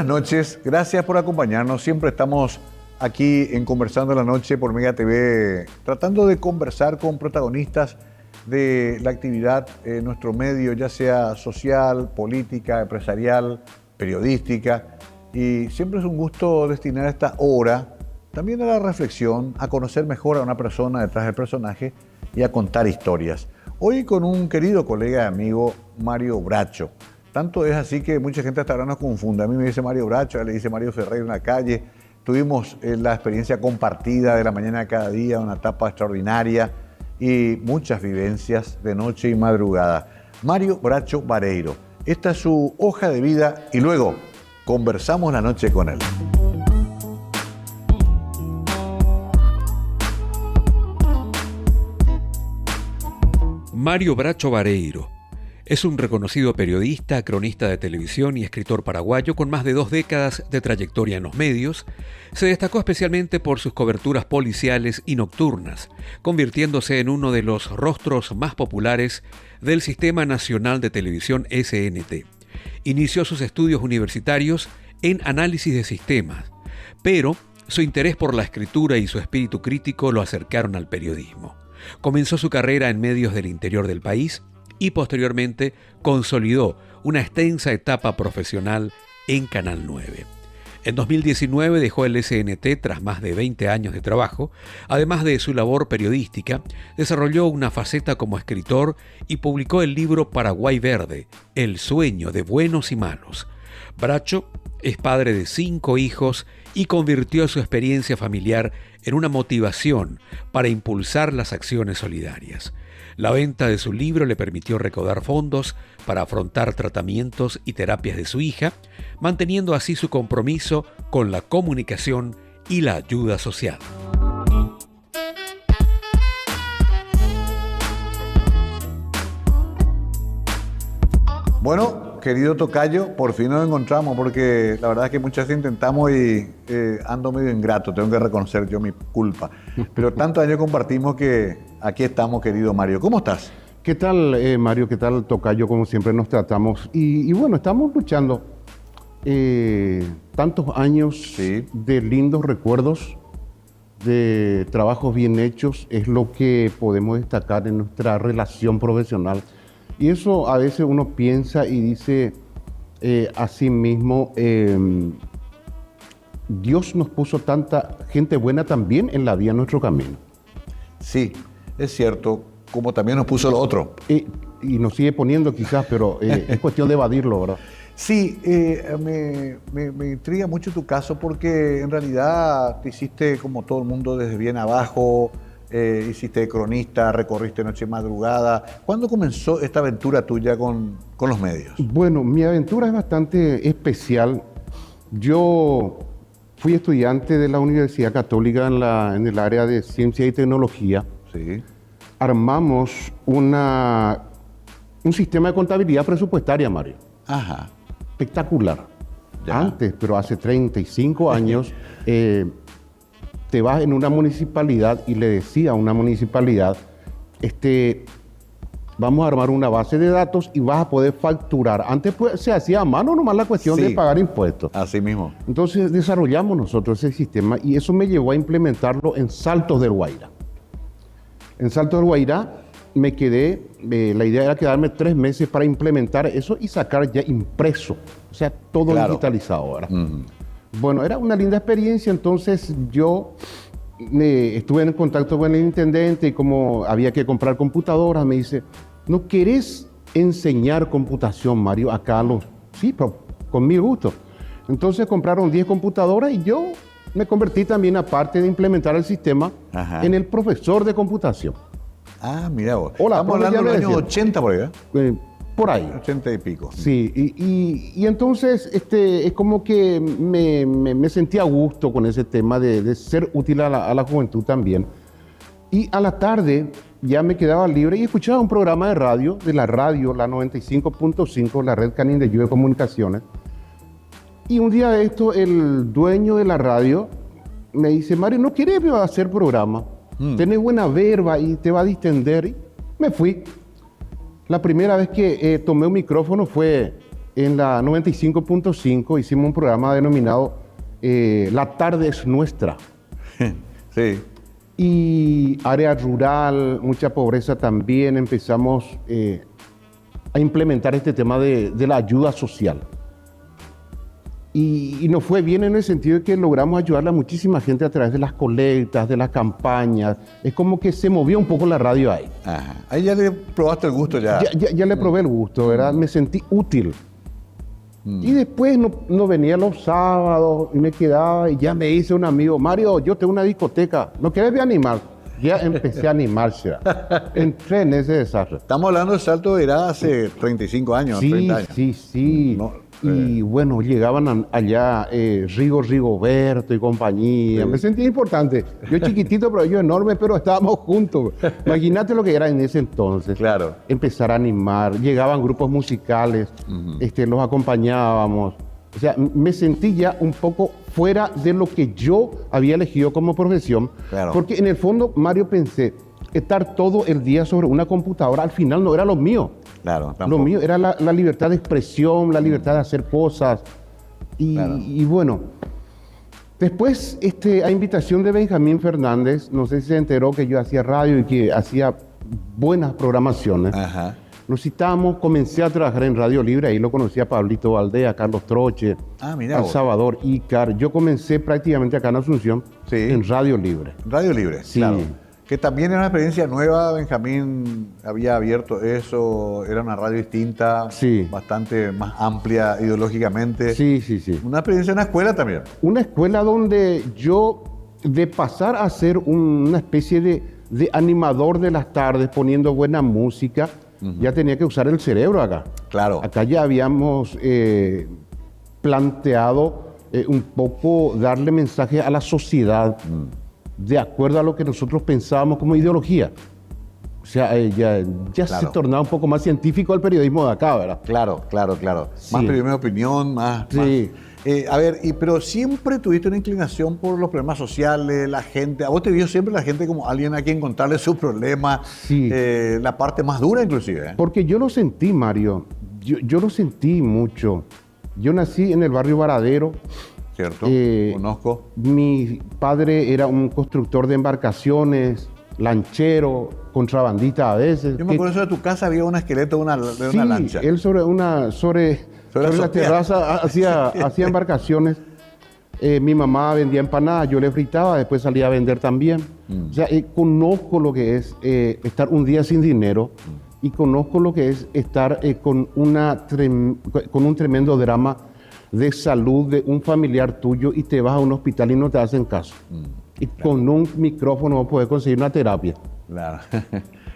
buenas noches, gracias por acompañarnos. Siempre estamos aquí en Conversando la Noche por Mega TV, tratando de conversar con protagonistas de la actividad en nuestro medio, ya sea social, política, empresarial, periodística. Y siempre es un gusto destinar esta hora también a la reflexión, a conocer mejor a una persona detrás del personaje y a contar historias. Hoy con un querido colega y amigo, Mario Bracho. Tanto es así que mucha gente hasta ahora nos confunde. A mí me dice Mario Bracho, a él le dice Mario Ferreira en la calle. Tuvimos la experiencia compartida de la mañana de cada día, una etapa extraordinaria y muchas vivencias de noche y madrugada. Mario Bracho Vareiro. Esta es su hoja de vida y luego conversamos la noche con él. Mario Bracho Vareiro es un reconocido periodista, cronista de televisión y escritor paraguayo con más de 2 décadas de trayectoria en los medios. Se destacó especialmente por sus coberturas policiales y nocturnas, convirtiéndose en uno de los rostros más populares del Sistema Nacional de Televisión SNT. Inició sus estudios universitarios en análisis de sistemas, pero su interés por la escritura y su espíritu crítico lo acercaron al periodismo. Comenzó su carrera en medios del interior del país y posteriormente consolidó una extensa etapa profesional en Canal 9. En 2019 dejó el SNT tras más de 20 años de trabajo. Además de su labor periodística, desarrolló una faceta como escritor y publicó el libro Paraguay Verde, El sueño de buenos y malos. Bracho es padre de 5 hijos y convirtió su experiencia familiar en una motivación para impulsar las acciones solidarias. La venta de su libro le permitió recaudar fondos para afrontar tratamientos y terapias de su hija, manteniendo así su compromiso con la comunicación y la ayuda social. Bueno, querido tocayo, por fin nos encontramos porque la verdad es que muchas veces intentamos y ando medio ingrato, tengo que reconocer yo mi culpa. Pero tantos años compartimos que aquí estamos, querido Mario. ¿Cómo estás? ¿Qué tal, Mario? ¿Qué tal, tocayo? Como siempre nos tratamos. Y bueno, estamos luchando. Tantos años Sí. de lindos recuerdos, de trabajos bien hechos, es lo que podemos destacar en nuestra relación profesional. Y eso a veces uno piensa y dice a sí mismo, Dios nos puso tanta gente buena también en la vía en nuestro camino. Sí, es cierto, como también nos puso lo otro. Y nos sigue poniendo quizás, pero es cuestión de evadirlo, ¿verdad? Sí, me intriga mucho tu caso porque en realidad te hiciste como todo el mundo desde bien abajo, hiciste cronista, recorriste noche y madrugada. ¿Cuándo comenzó esta aventura tuya con los medios? Bueno, mi aventura es bastante especial. Yo fui estudiante de la Universidad Católica en el área de Ciencia y Tecnología. Sí. Armamos un sistema de contabilidad presupuestaria, Mario. Ajá. Espectacular. Ya. Antes, pero hace 35 años, te vas en una municipalidad y le decía a una municipalidad, vamos a armar una base de datos y vas a poder facturar. Antes pues, se hacía a mano nomás la cuestión de pagar impuestos. Así mismo. Entonces desarrollamos nosotros ese sistema y eso me llevó a implementarlo en Saltos del Guairá. En Saltos del Guairá me quedé, la idea era quedarme 3 meses para implementar eso y sacar ya impreso, o sea, todo digitalizado ahora. Bueno, era una linda experiencia, entonces yo estuve en contacto con el intendente y como había que comprar computadoras, me dice, ¿no querés enseñar computación, Mario, acá a los...? Sí, pero con mil gusto. Entonces compraron 10 computadoras y yo me convertí también, aparte de implementar el sistema, en el profesor de computación. Ah, mira vos. Hola, estamos hablando de los años 80 por ahí, ¿eh? Por ahí. 80 y pico. Sí, y entonces es como que me sentía a gusto con ese tema de ser útil a la juventud también. Y a la tarde ya me quedaba libre y escuchaba un programa de radio, la 95.5, la red Canin de Lluvia Comunicaciones. Y un día de esto, el dueño de la radio me dice, Mario, ¿no quieres hacer programa? Tenés buena verba y te va a distender. Y me fui. La primera vez que tomé un micrófono fue en la 95.5 hicimos un programa denominado La tarde es nuestra. Sí. Y área rural, mucha pobreza también, empezamos a implementar este tema de la ayuda social. Y nos fue bien en el sentido de que logramos ayudarle a muchísima gente a través de las colectas, de las campañas. Es como que se movió un poco la radio ahí. Ajá. Ahí ya le probaste el gusto ya. Ya le probé el gusto, ¿verdad? Me sentí útil. Y después no venía los sábados y me quedaba y ya me hice un amigo, Mario, yo tengo una discoteca, ¿no querés ver animar? Ya empecé a animarse. Entré en ese desastre. Estamos hablando de Salto de Irá hace 35 años, Sí, 30 años. sí. No, y bueno, llegaban allá Rigoberto y compañía. Sí. Me sentía importante. Yo chiquitito, pero yo enorme, pero estábamos juntos. Imagínate lo que era en ese entonces. Claro. Empezar a animar. Llegaban grupos musicales, los acompañábamos. O sea, me sentí ya un poco fuera de lo que yo había elegido como profesión. Claro. Porque en el fondo, Mario, pensé, estar todo el día sobre una computadora al final no era lo mío. Claro, Lo tampoco. mío era la libertad de expresión, la libertad de hacer cosas. Claro. Y bueno, después, a invitación de Benjamín Fernández, no sé si se enteró que yo hacía radio y que hacía buenas programaciones. Ajá. Nos citábamos, comencé a trabajar en Radio Libre, ahí lo conocí a Pablito Valdés, a Carlos Troche, Mira a vos. Salvador Ícar. Yo comencé prácticamente acá en Asunción, Sí. en Radio Libre. Radio Libre, Sí. claro. Que también era una experiencia nueva, Benjamín había abierto eso, era una radio distinta, Sí. bastante más amplia ideológicamente. Sí. Una experiencia en la escuela también. Una escuela donde yo, de pasar a ser una especie de animador de las tardes, poniendo buena música, ya tenía que usar el cerebro acá. Claro. Acá ya habíamos planteado un poco darle mensaje a la sociedad de acuerdo a lo que nosotros pensábamos como ideología. O sea, ya Claro. se tornaba un poco más científico el periodismo de acá, ¿verdad? Claro. Sí. Más periodismo de opinión, más... Sí. A ver, pero siempre tuviste una inclinación por los problemas sociales, la gente. A vos te vio siempre la gente como alguien a quien contarle sus problemas, Sí. la parte más dura inclusive. Porque yo lo sentí, Mario. Yo lo sentí mucho. Yo nací en el barrio Varadero. ¿Cierto? Conozco. Mi padre era un constructor de embarcaciones, lanchero, contrabandista a veces. Yo me acuerdo de tu casa, había un esqueleto de una lancha. Él sobre la la azotea. terraza hacía embarcaciones. Mi mamá vendía empanadas, yo le fritaba, después salía a vender también. O sea, conozco lo que es estar un día sin dinero y conozco lo que es estar con un tremendo drama de salud de un familiar tuyo y te vas a un hospital y no te hacen caso. Y con un micrófono vos podés conseguir una terapia. Claro.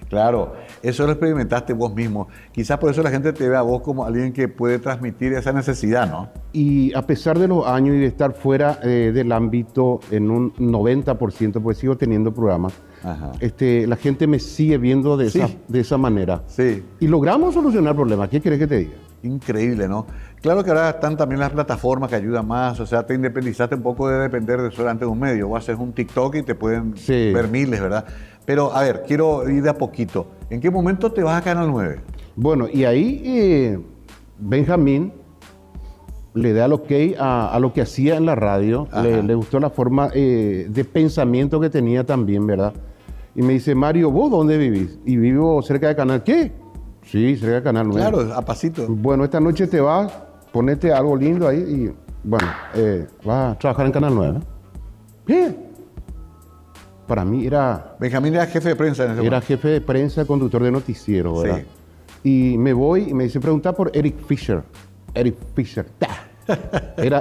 Claro, eso lo experimentaste vos mismo. Quizás por eso la gente te ve a vos como alguien que puede transmitir esa necesidad, ¿no? Y a pesar de los años y de estar fuera del ámbito en un 90%, pues sigo teniendo programas, Ajá. la gente me sigue viendo de esa manera. Sí. Y logramos solucionar problemas. ¿Qué querés que te diga? Increíble, ¿no? Claro que ahora están también las plataformas que ayudan más, o sea, te independizaste un poco de depender de solamente de un medio. Vos haces un TikTok y te pueden Sí. ver miles, ¿verdad? Pero, a ver, quiero ir de a poquito. ¿En qué momento te vas a Canal 9? Bueno, y ahí Benjamín le da el ok a lo que hacía en la radio. Ajá. Le gustó la forma de pensamiento que tenía también, ¿verdad? Y me dice, Mario, ¿vos dónde vivís? Y vivo cerca de Canal. ¿Qué? Sí, cerca de Canal 9. Claro, a pasito. Bueno, esta noche te vas, ponete algo lindo ahí y, bueno, vas a trabajar en Canal 9. ¿Qué? Para mí Benjamín era jefe de prensa en ese era momento. jefe de prensa, conductor de noticiero, ¿verdad? Sí. Y me voy y me dice, pregunta por Eric Fisher. Eric Fisher.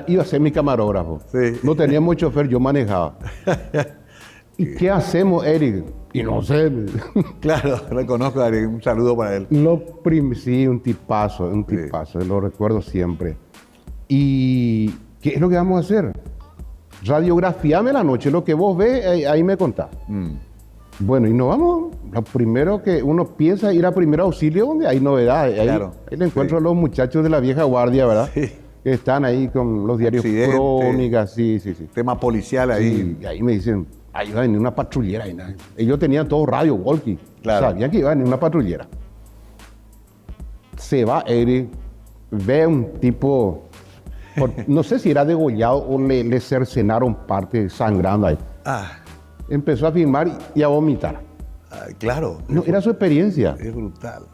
Iba a ser mi camarógrafo. Sí. No teníamos chofer, yo manejaba. ¿Y qué hacemos, Eric? Y no sé. Claro, lo conozco, Ari, un saludo para él. Sí, un tipazo, lo recuerdo siempre. ¿Y qué es lo que vamos a hacer? Radiografiame la noche, lo que vos ves, ahí me contás. Bueno, y nos vamos. Lo primero que uno piensa es ir a primer auxilio, donde hay novedades. Claro, Ahí le encuentro a los muchachos de la vieja guardia, ¿verdad? Sí. Que están ahí con los diarios Accidente. crónicas, sí. Tema policial ahí. Y ahí me dicen, ahí va a venir una patrullera. Ellos tenían todo radio, walkie. Claro. Sabían que iba a venir una patrullera. Se va Eric, ve a un tipo, no sé si era degollado o le cercenaron parte sangrando ahí. Empezó a filmar y a vomitar. Claro. No, era su experiencia. Es brutal.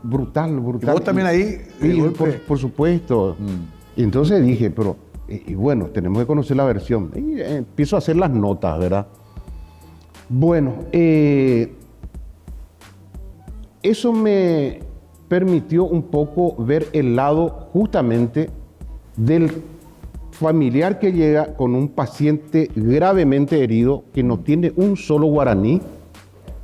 Brutal. ¿Y vos también ahí? Sí, por supuesto. Y entonces dije, pero, y bueno, tenemos que conocer la versión. Y empiezo a hacer las notas, ¿verdad? Bueno, eso me permitió un poco ver el lado justamente del familiar que llega con un paciente gravemente herido, que no tiene un solo guaraní,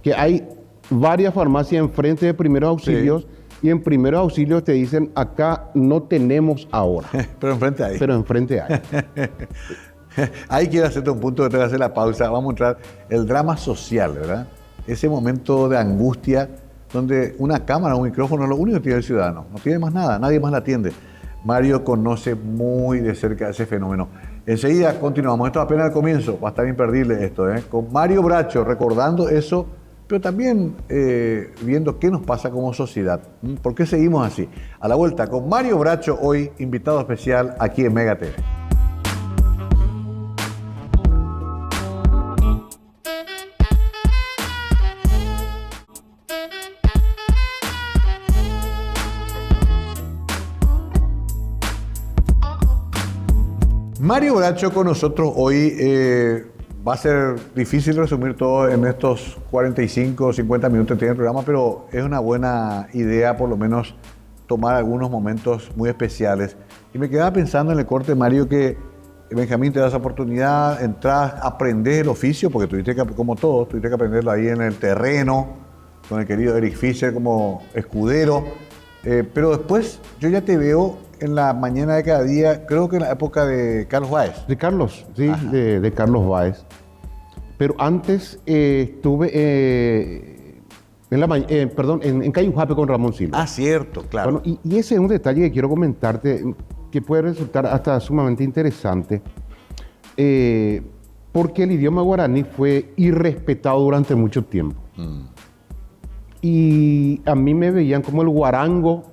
que hay varias farmacias enfrente de primeros auxilios, y en primeros auxilios te dicen, acá no tenemos ahora. Pero enfrente hay. Pero enfrente hay. Ahí quiero hacerte un punto, te voy a hacer la pausa. Vamos a mostrar el drama social, ¿verdad? Ese momento de angustia donde una cámara, un micrófono es lo único que tiene el ciudadano. No tiene más nada, nadie más la atiende. Mario conoce muy de cerca ese fenómeno. Enseguida continuamos. Esto apenas el comienzo. Va a estar imperdible esto, ¿eh? Con Mario Bracho recordando eso, pero también viendo qué nos pasa como sociedad. ¿Por qué seguimos así? A la vuelta con Mario Bracho, hoy invitado especial aquí en Mega TV. Mario Bracho con nosotros hoy. Va a ser difícil resumir todo en estos 45 o 50 minutos que tiene el programa, pero es una buena idea por lo menos tomar algunos momentos muy especiales. Y me quedaba pensando en el corte, Mario, que Benjamín te da esa oportunidad, entras, aprendes el oficio, porque tuviste que, como todos, tuviste que aprenderlo ahí en el terreno, con el querido Eric Fischer como escudero. Pero después yo ya te veo en la mañana de cada día, creo que en la época de Carlos Báez. De Carlos, sí, de Carlos Báez. Pero antes estuve en Cayujape con Ramón Silva. Ah, cierto, claro. Bueno, y ese es un detalle que quiero comentarte, que puede resultar hasta sumamente interesante, porque el idioma guaraní fue irrespetado durante mucho tiempo. Y a mí me veían como el guarango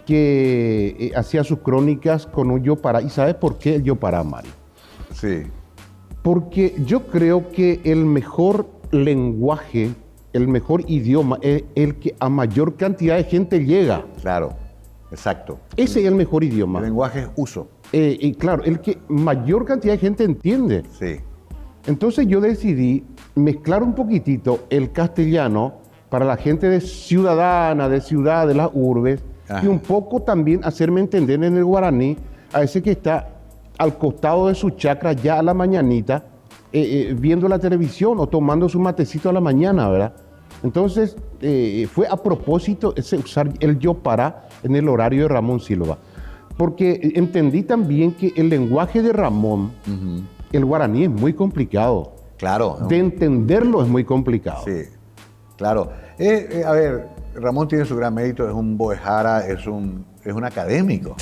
que hacía sus crónicas con un yopará. ¿Y sabes por qué el yopará, Mario? Sí. Porque yo creo que el mejor lenguaje, el mejor idioma es el que a mayor cantidad de gente llega. Claro, exacto. Ese es el mejor idioma. El lenguaje es uso. Y claro, el que mayor cantidad de gente entiende. Sí. Entonces yo decidí mezclar un poquitito el castellano para la gente ciudadana, de ciudad, de las urbes, y un poco también hacerme entender en el guaraní a ese que está al costado de su chacra ya a la mañanita, viendo la televisión o tomando su matecito a la mañana, ¿verdad? Entonces, fue a propósito ese usar el yopará en el horario de Ramón Silva, porque entendí también que el lenguaje de Ramón, el guaraní es muy complicado. Claro. De entenderlo es muy complicado. Sí. Claro. A ver, Ramón tiene su gran mérito, es un boejara, es un académico.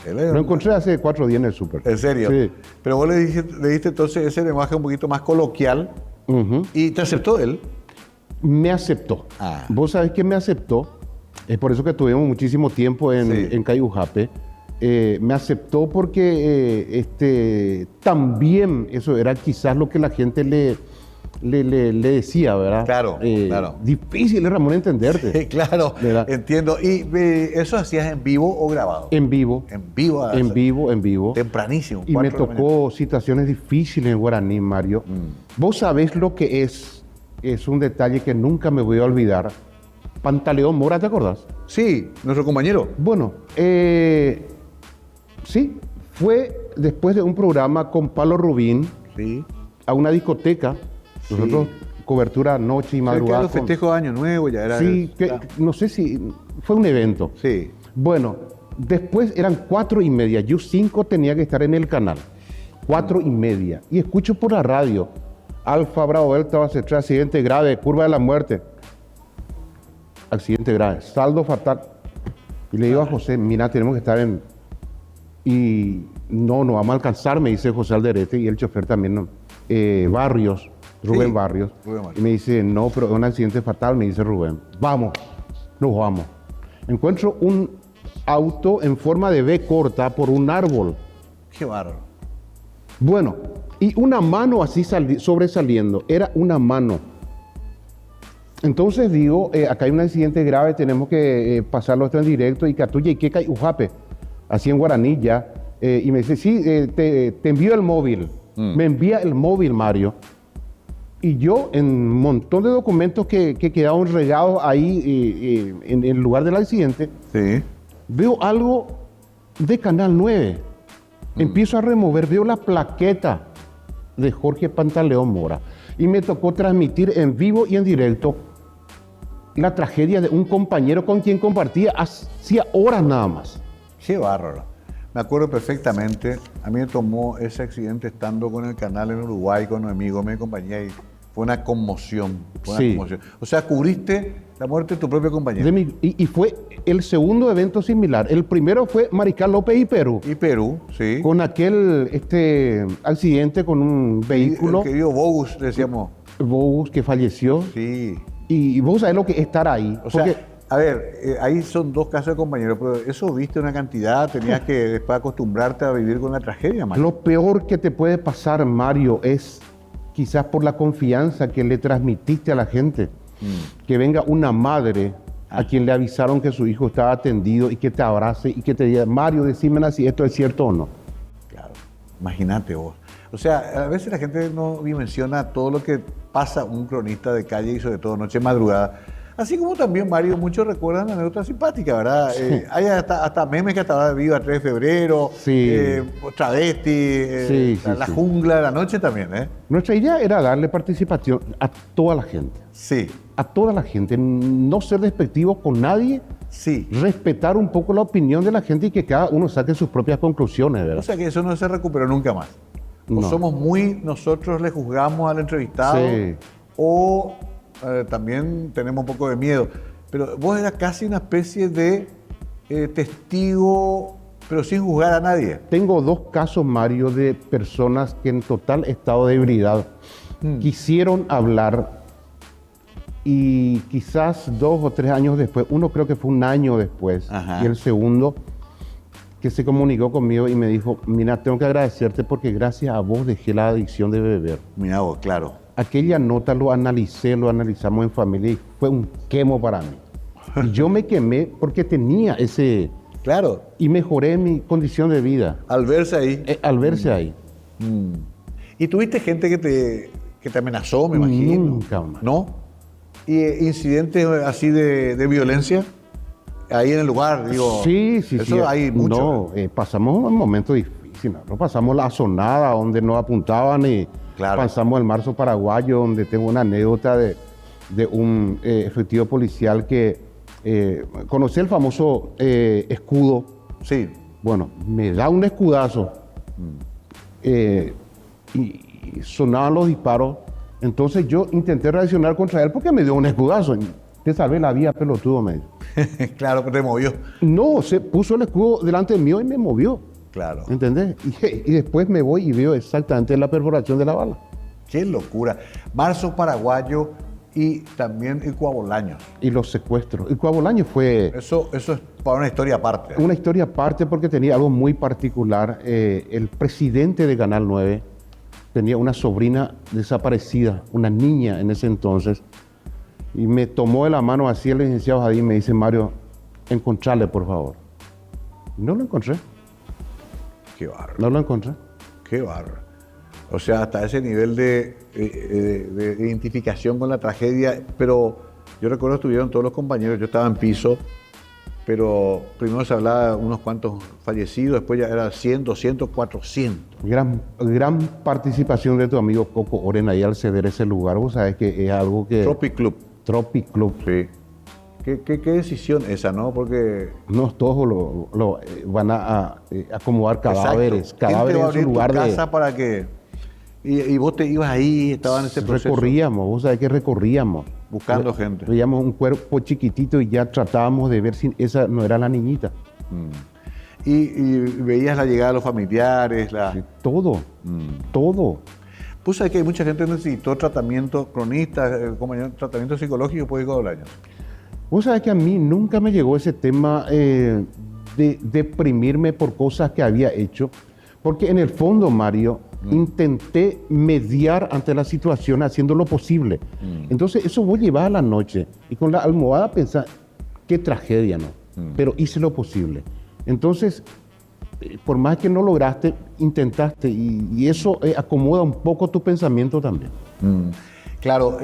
Lo encontré hace 4 días en el súper. ¿En serio? Sí. Pero vos le diste entonces ese lenguaje un poquito más coloquial y te aceptó él. Me aceptó. Vos sabés que me aceptó. Es por eso que tuvimos muchísimo tiempo en Cayujape. Me aceptó porque también eso era quizás lo que la gente le decía, ¿verdad? Claro, claro. Difícil, Ramón, entenderte. Sí, claro, ¿verdad? Entiendo. ¿Y eso hacías en vivo o grabado? En vivo. En vivo. En vivo. Tempranísimo. Y me tocó situaciones difíciles en guaraní, Mario. Vos sabés lo que es un detalle que nunca me voy a olvidar. Pantaleón Mora, ¿te acordás? Sí, nuestro compañero. Bueno, sí, fue después de un programa con Pablo Rubín a una discoteca. Nosotros, cobertura noche y madrugada. Los festejos de Año Nuevo ya era. Sí, no sé si fue un evento. Sí. Bueno, después eran 4:30. Yo 5 tenía que estar en el canal. 4:30. Y escucho por la radio: Alfa Bravo Delta base 3, accidente grave, curva de la muerte. Accidente grave, saldo fatal. Y le digo a José: mira, tenemos que estar en. Y no vamos a alcanzar, me dice José Alderete, y el chofer también, Barrios. Rubén Barrios. Y me dice, no, pero es un accidente fatal, me dice Rubén. Vamos, nos vamos. Encuentro un auto en forma de V corta por un árbol. Qué bárbaro. Bueno, y una mano así sobresaliendo, era una mano. Entonces digo, acá hay un accidente grave, tenemos que pasarlo esto en directo, y Catuya y Queca y Ujape, así en guaraní ya. Y me dice, sí, te envío el móvil. Me envía el móvil, Mario. Y yo, en un montón de documentos que quedaron regados ahí en el lugar del accidente, Sí. veo algo de Canal 9. Empiezo a remover, veo la plaqueta de Jorge Pantaleón Mora. Y me tocó transmitir en vivo y en directo la tragedia de un compañero con quien compartía hacía horas nada más. Qué bárbaro. Me acuerdo perfectamente, a mí me tomó ese accidente estando con el canal en Uruguay, con Noemí Gómez y compañía, y fue una conmoción. Sí. Conmoción. O sea, cubriste la muerte de tu propio compañero. Y fue el segundo evento similar. El primero fue Mariscal López y Perú, Y Perú, sí. con aquel accidente con un vehículo, El querido Bogus, decíamos. Bogus, que falleció. Sí. Y vos sabés lo que es estar ahí. O sea, porque a ver, ahí son dos casos de compañeros, pero eso viste una cantidad, tenías que después acostumbrarte a vivir con la tragedia, Mario. lo peor que te puede pasar, Mario, es quizás por la confianza que le transmitiste a la gente, que venga una madre a quien le avisaron que su hijo estaba atendido y que te abrace y que te diga, Mario, decime si esto es cierto o no. Claro, imagínate vos. O sea, a veces la gente no dimensiona todo lo que pasa un cronista de calle y sobre todo noche madrugada. Así como también, Mario, muchos recuerdan la anécdota simpática, ¿verdad? Hay hasta memes que hasta viva 3 de febrero, Sí. travesti, Sí, la sí. jungla de la noche también, ¿eh? Nuestra idea era darle participación a toda la gente, Sí, a toda la gente, no ser despectivos con nadie, sí. respetar un poco la opinión de la gente y que cada uno saque sus propias conclusiones, O ¿verdad? sea que eso no se recuperó nunca más. O No. somos nosotros le juzgamos al entrevistado, Sí. o también tenemos un poco de miedo. Pero vos eras casi una especie de testigo, pero sin juzgar a nadie. Tengo dos casos, Mario, de personas que en total estado de ebriedad quisieron hablar y quizás 2 o 3 años después, uno creo que fue un año después, Ajá. y el segundo que se comunicó conmigo y me dijo, mira, tengo que agradecerte porque gracias a vos dejé la adicción de beber. Mira vos, claro. Aquella nota lo analizamos en familia y fue un quemo para mí. Y yo me quemé porque tenía ese... Claro, y mejoré mi condición de vida al verse ahí. al verse ahí. ¿Y tuviste gente que te amenazó, me imagino? Nunca más. ¿No? ¿Y incidentes así de violencia? Ahí en el lugar, digo. Sí. Eso hay mucho. No, pasamos un momento difícil. ¿No? Pasamos la Azonada, donde nos apuntaban, y Claro. pasamos el Marzo Paraguayo, donde tengo una anécdota de un efectivo policial que conocí el famoso escudo. Sí. Bueno, me da un escudazo y sonaban los disparos. Entonces yo intenté reaccionar contra él porque me dio un escudazo. Te salvé la vida, pelotudo, me dijo. Claro que te movió. No, se puso el escudo delante mío y me movió. Claro. ¿Entendés? Y después me voy y veo exactamente la perforación de la bala. Qué locura. Marzo Paraguayo y también el Coabolaños. Y los secuestros. El Coabolaño fue Eso es para una historia aparte. una historia aparte porque tenía algo muy particular. El presidente de Canal 9 tenía una sobrina desaparecida, una niña en ese entonces, y me tomó de la mano así el licenciado Jadín y me dice, Mario, encontrarle, por favor. No lo encontré, Qué bárbaro. no lo encontré. Qué bárbaro. O sea, hasta ese nivel de identificación con la tragedia. Pero yo recuerdo que estuvieron todos los compañeros, yo estaba en piso, pero primero se hablaba de unos cuantos fallecidos, después ya era 100, 200, 400. Gran participación de tu amigo Coco Oren ahí al ceder ese lugar. Vos sabés que es algo que... Tropic Club. Tropic Club. Sí. ¿Qué decisión esa, no? Porque... No todos lo van a acomodar cadáveres. Exacto. ¿Quién te va a Cadáveres en abrir su tu lugar de... casa para que... Y vos te ibas ahí, estabas en ese proceso. Recorríamos, vos sabés que recorríamos. Buscando gente. Veíamos un cuerpo chiquitito y ya tratábamos de ver si esa no era la niñita. Y veías la llegada de los familiares, Todo, todo. Pues sabes que hay mucha gente que necesitó tratamiento, cronistas, tratamiento psicológico después de Coabolaños. Vos sabés que a mí nunca me llegó ese tema deprimirme por cosas que había hecho, porque en el fondo, Mario, intenté mediar ante la situación haciendo lo posible. Entonces eso vos llevas a la noche y con la almohada pensás, qué tragedia, ¿no? Pero hice lo posible. Entonces, por más que no lograste, intentaste y eso acomoda un poco tu pensamiento también. Claro,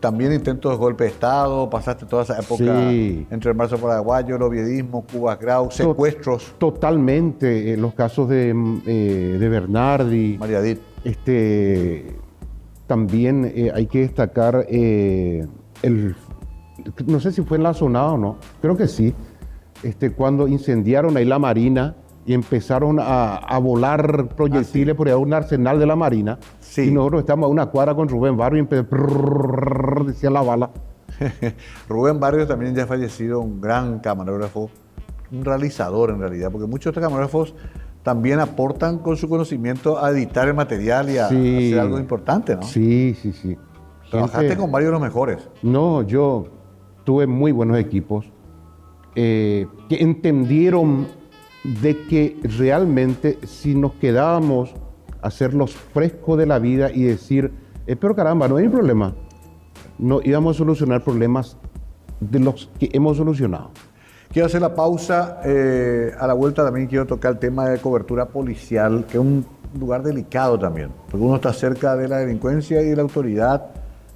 también intentos de golpe de Estado, pasaste toda esa época entre el marzo paraguayo, el oviedismo, Cuba Grau, secuestros. Totalmente, los casos de Bernardi. María Edith. También hay que destacar no sé si fue en la Sonada o no, creo que sí, cuando incendiaron ahí la Marina y empezaron a volar proyectiles por ahí a un arsenal de la Marina. Sí. Y nosotros estamos a una cuadra con Rubén Barrio y decía la bala. Rubén Barrio también ya fallecido, un gran camarógrafo, un realizador en realidad, porque muchos de estos camarógrafos también aportan con su conocimiento a editar el material y a hacer algo importante, ¿no? Sí. Trabajaste con varios de los mejores. No, yo tuve muy buenos equipos que entendieron de que realmente si nos quedábamos a hacer los frescos de la vida y decir, pero caramba, no hay problema, no íbamos a solucionar problemas de los que hemos solucionado. Quiero hacer la pausa, a la vuelta también quiero tocar el tema de cobertura policial, que es un lugar delicado también, porque uno está cerca de la delincuencia y de la autoridad,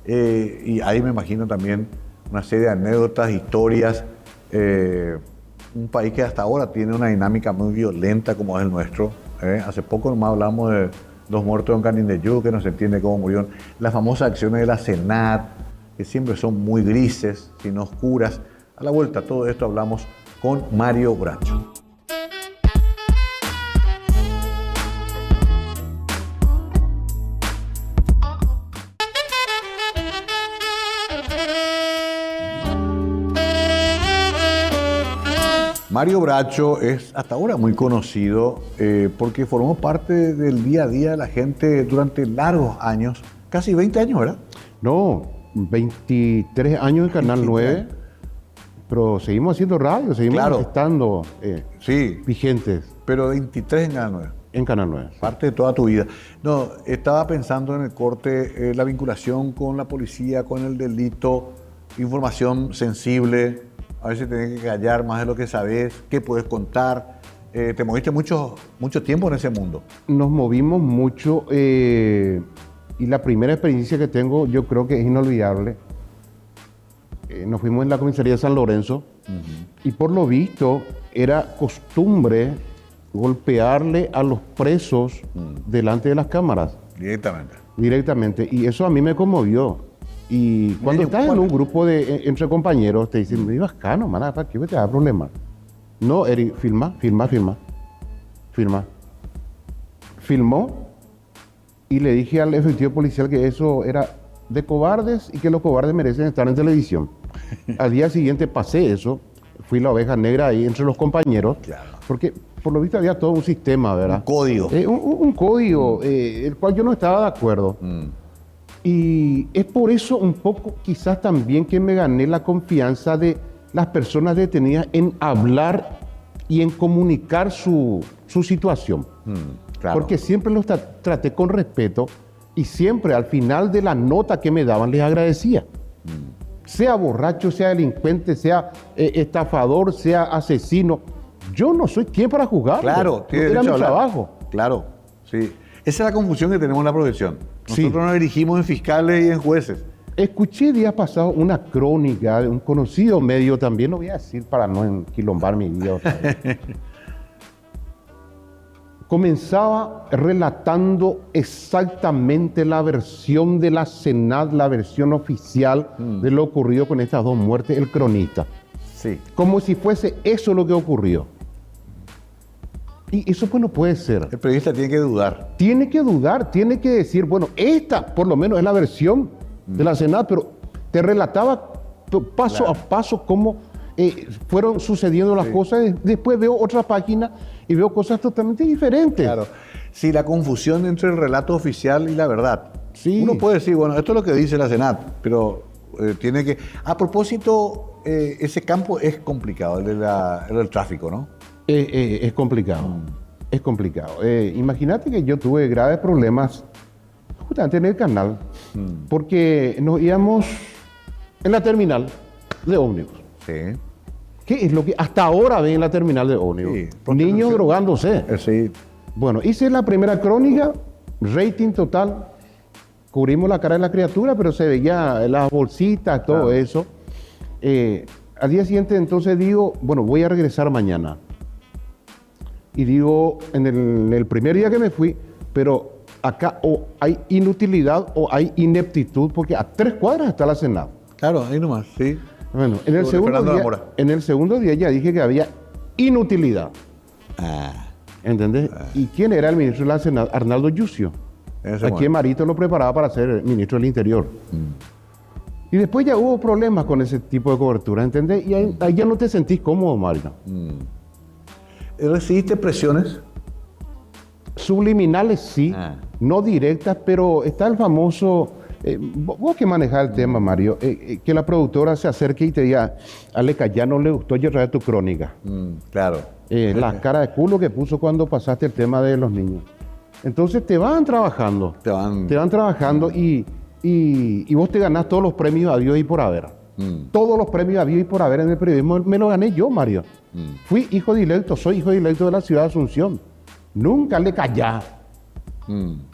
y ahí me imagino también una serie de anécdotas, historias, un país que hasta ahora tiene una dinámica muy violenta como es el nuestro. Hace poco nomás hablamos de 2 muertos en Canindeyú, que no se entiende cómo murieron. Las famosas acciones de la Senat, que siempre son muy grises, sino oscuras. A la vuelta, todo esto hablamos con Mario Bracho. Mario Bracho es hasta ahora muy conocido porque formó parte del día a día de la gente durante largos años, casi 20 años, ¿verdad? No, 23 años en Canal 9, pero seguimos haciendo radio, seguimos estando vigentes. Pero 23 en Canal 9. En Canal 9. Parte de toda tu vida. No, estaba pensando en el corte, la vinculación con la policía, con el delito, información sensible. A veces tenés que callar más de lo que sabés, qué puedes contar. Te moviste mucho tiempo en ese mundo. Nos movimos mucho y la primera experiencia que tengo yo creo que es inolvidable. Nos fuimos en la comisaría de San Lorenzo y por lo visto era costumbre golpearle a los presos delante de las cámaras. Directamente. Y eso a mí me conmovió. Y cuando estás en un grupo entre compañeros, te dicen, muy bacano, man, ¿para qué te da problema? No, Eri, filma. Filmó y le dije al efectivo policial que eso era de cobardes y que los cobardes merecen estar en televisión. Al día siguiente pasé eso, fui la oveja negra ahí entre los compañeros, porque por lo visto había todo un sistema, ¿verdad? Un código. Un código, el cual yo no estaba de acuerdo. Y es por eso un poco quizás también que me gané la confianza de las personas detenidas en hablar y en comunicar su situación. Porque siempre los traté con respeto y siempre al final de la nota que me daban les agradecía. Sea borracho, sea delincuente, sea estafador, sea asesino. Yo no soy quien para juzgar. Claro, era mi trabajo. Claro, sí. Esa es la confusión que tenemos en la profesión. Nosotros nos dirigimos en fiscales y en jueces. Escuché días pasados una crónica de un conocido medio, también lo voy a decir para no enquilombar mi vida otra vez. Comenzaba relatando exactamente la versión de la Senat, la versión oficial de lo ocurrido con estas 2 muertes, el cronista. Sí. Como si fuese eso lo que ocurrió. Y eso pues no puede ser. El periodista tiene que dudar. Tiene que dudar, tiene que decir, bueno, esta por lo menos es la versión de la Senat, pero te relataba paso a paso cómo fueron sucediendo las cosas. Después veo otra página y veo cosas totalmente diferentes. Claro. Sí, la confusión entre el relato oficial y la verdad. Sí. Uno puede decir, bueno, esto es lo que dice la Senat, pero tiene que... A propósito, ese campo es complicado, el del tráfico, ¿no? Es complicado. Es complicado. Imagínate que yo tuve graves problemas justamente en el canal, porque nos íbamos en la terminal de ómnibus. Sí. ¿Qué es lo que hasta ahora ven en la terminal de ómnibus? Sí, Niños drogándose. Sí. Bueno, hice la primera crónica, rating total. Cubrimos la cara de la criatura, pero se veía las bolsitas, todo Claro. eso. Al día siguiente entonces digo, bueno, voy a regresar mañana. Y digo, en el primer día que me fui, pero acá o hay inutilidad o hay ineptitud, porque a 3 cuadras está la Senado. Claro, ahí nomás, sí. Bueno, en el, Sobre Fernando segundo Zamora. día, en el segundo día ya dije que había inutilidad. ¿Entendés? ¿Y quién era el ministro de la Senado? Arnaldo Yucio. Ese Aquí bueno. Marito lo preparaba para ser ministro del Interior. Y después ya hubo problemas con ese tipo de cobertura, ¿entendés? Y ahí ya no te sentís cómodo, Mario. ¿Recibiste presiones? Subliminales sí, no directas, pero está el famoso, vos que manejás el tema, Mario, que la productora se acerque y te diga, Aleca, ya no le gustó llevar tu crónica. Claro. La cara de culo que puso cuando pasaste el tema de los niños. Entonces te van trabajando. Te van- Te van trabajando y vos te ganás todos los premios habidos y por haber. Todos los premios habidos y por haber en el periodismo me lo gané yo, Mario. Fui hijo directo, soy hijo directo de la ciudad de Asunción. Nunca le callá.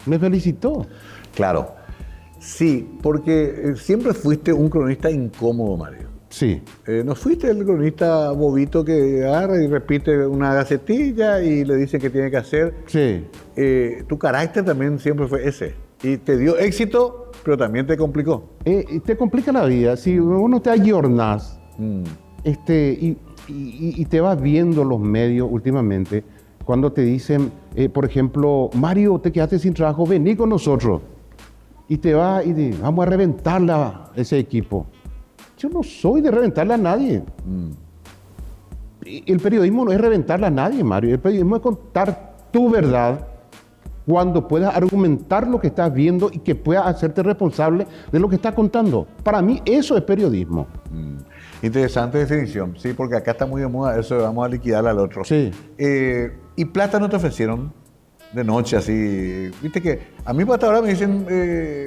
Me felicitó. Claro. Sí, porque siempre fuiste un cronista incómodo, Mario. Sí. ¿No fuiste el cronista bobito que agarra y repite una gacetilla y le dice qué tiene que hacer? Sí. Tu carácter también siempre fue ese. Y te dio éxito, pero también te complicó. Te complica la vida. Si uno te ayornás y te vas viendo los medios últimamente, cuando te dicen, por ejemplo, Mario, te quedaste sin trabajo, vení con nosotros. Y te vas y dices, vamos a reventarla ese equipo. Yo no soy de reventarle a nadie. El periodismo no es reventarle a nadie, Mario. El periodismo es contar tu verdad cuando puedas argumentar lo que estás viendo y que puedas hacerte responsable de lo que estás contando. Para mí eso es periodismo. Interesante definición, sí, porque acá está muy de moda eso de vamos a liquidar al otro. Sí. ¿Y plata no te ofrecieron de noche así? Viste que a mí hasta ahora me dicen